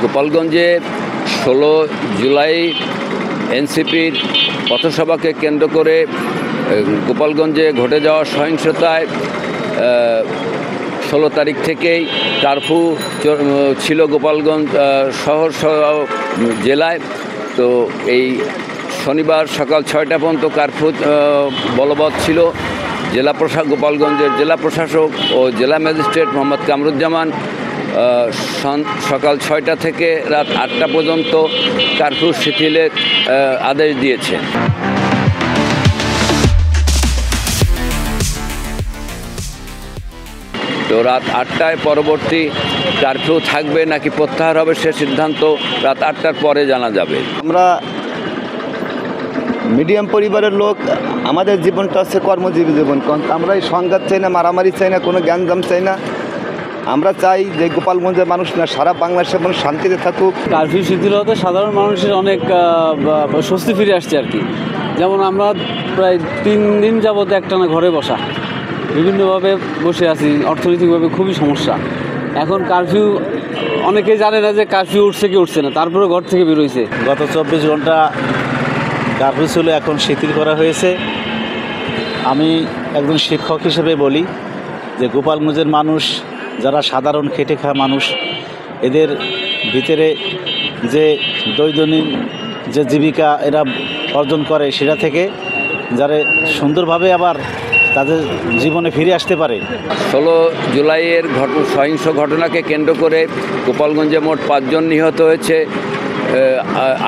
গোপালগঞ্জে 16 জুলাই এনসিপির পথসভাকে কেন্দ্র করে গোপালগঞ্জে ঘটে যাওয়া সহিংসতায় 16 তারিখ থেকেই কারফিউ ছিল গোপালগঞ্জ শহর জেলায়। তো এই শনিবার সকাল 6টা পর্যন্ত কারফিউ বলবৎ ছিল। গোপালগঞ্জের জেলা প্রশাসক ও জেলা ম্যাজিস্ট্রেট মোহাম্মদ কামরুজ্জামান সকাল 6টা থেকে রাত 8টা পর্যন্ত কারফিউ শিথিলের আদেশ দিয়েছেন। তো রাত 8টায় পরবর্তী কারফিউ থাকবে নাকি প্রত্যাহার হবে সে সিদ্ধান্ত রাত 8টার পরে জানা যাবে। আমরা মিডিয়াম পরিবারের লোক, আমাদের জীবনটা হচ্ছে কর্মজীবী জীবন। আমরা এই সংঘাত চাই না, মারামারি চাই না, কোনো গ্যাঞ্জাম চাই না। আমরা চাই যে গোপালগঞ্জের মানুষ না, সারা বাংলাদেশের মানুষ শান্তিতে থাকুক। কারফিউ শিথিল হতে সাধারণ মানুষের অনেক স্বস্তি ফিরে আসছে আর কি। যেমন আমরা প্রায় 3 দিন যাবত একটানা ঘরে বসা, বিভিন্নভাবে বসে আছি, অর্থনৈতিকভাবে খুবই সমস্যা। এখন কারফিউ অনেকেই জানে না যে কারফিউ উঠছে কি উঠছে না, তারপরে ঘর থেকে বেরোইছে। গত 24 ঘন্টা কারফিউ ছিল, এখন শিথিল করা হয়েছে। আমি একজন শিক্ষক হিসেবে বলি যে গোপালগঞ্জের মানুষ যারা সাধারণ খেটে খাওয়া মানুষ, এদের ভিতরে যে দৈনন্দিন যে জীবিকা এরা অর্জন করে, সেটা থেকে যারা সুন্দরভাবে আবার তাদের জীবনে ফিরে আসতে পারে। 16 জুলাইয়ের সহিংস ঘটনাকে কেন্দ্র করে গোপালগঞ্জে মোট 5 জন নিহত হয়েছে,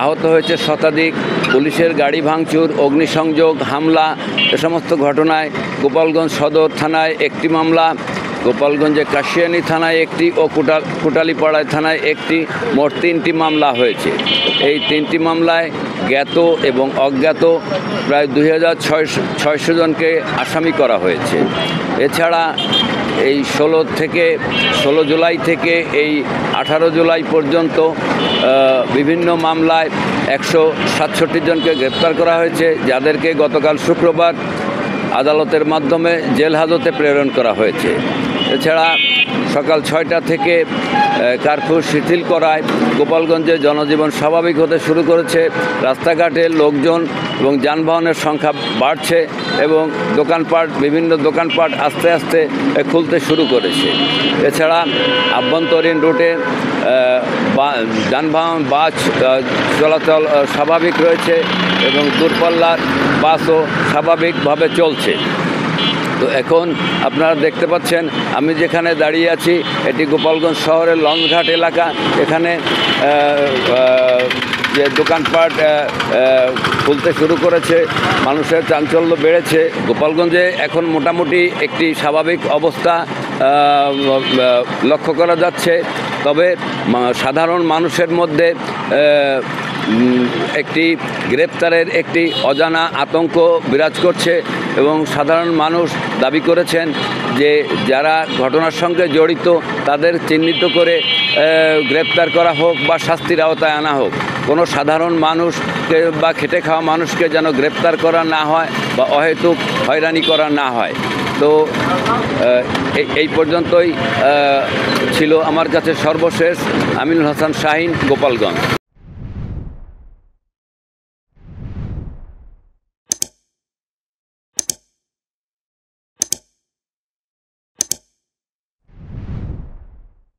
আহত হয়েছে শতাধিক। পুলিশের গাড়ি ভাঙচুর, অগ্নিসংযোগ, হামলা এ সমস্ত ঘটনায় গোপালগঞ্জ সদর থানায় 1টি মামলা, গোপালগঞ্জে কাশিয়ানী থানায় 1টি ও কোটালীপাড়ায় থানায় 1টি, মোট 3টি মামলা হয়েছে। এই 3টি মামলায় জ্ঞাত এবং অজ্ঞাত প্রায় 2600 জনকে আসামি করা হয়েছে। এছাড়া এই 16 জুলাই থেকে এই 18 জুলাই পর্যন্ত বিভিন্ন মামলায় 167 জনকে গ্রেপ্তার করা হয়েছে, যাদেরকে গতকাল শুক্রবার আদালতের মাধ্যমে জেল হাজতে প্রেরণ করা হয়েছে। এছাড়া সকাল 6টা থেকে কারফিউ শিথিল করায় গোপালগঞ্জে জনজীবন স্বাভাবিক হতে শুরু করেছে। রাস্তাঘাটে লোকজন এবং যানবাহনের সংখ্যা বাড়ছে এবং বিভিন্ন দোকানপাট আস্তে আস্তে খুলতে শুরু করেছে। এছাড়া আভ্যন্তরীণ রুটে যানবাহন বাস চলাচল স্বাভাবিক রয়েছে এবং দূরপাল্লার বাসও স্বাভাবিকভাবে চলছে। তো এখন আপনারা দেখতে পাচ্ছেন আমি যেখানে দাঁড়িয়ে আছি, এটি গোপালগঞ্জ শহরের লঞ্চঘাট এলাকা। এখানে যে দোকানপাট খুলতে শুরু করেছে, মানুষের চাঞ্চল্য বেড়েছে। গোপালগঞ্জে এখন মোটামুটি একটি স্বাভাবিক অবস্থা লক্ষ্য করা যাচ্ছে। তবে সাধারণ মানুষের মধ্যে একটি গ্রেপ্তারের একটি অজানা আতঙ্ক বিরাজ করছে এবং সাধারণ মানুষ দাবি করেছেন যে যারা ঘটনার সঙ্গে জড়িত তাদের চিহ্নিত করে গ্রেপ্তার করা হোক বা শাস্তির আওতায় আনা হোক। কোনো সাধারণ মানুষকে বা খেটে খাওয়া মানুষকে যেন গ্রেপ্তার করা না হয় বা অহেতুক হয়রানি করা না হয়। তো এই পর্যন্তই ছিল আমার কাছে সর্বশেষ। আমিনুল হাসান শাহিন, গোপালগঞ্জ।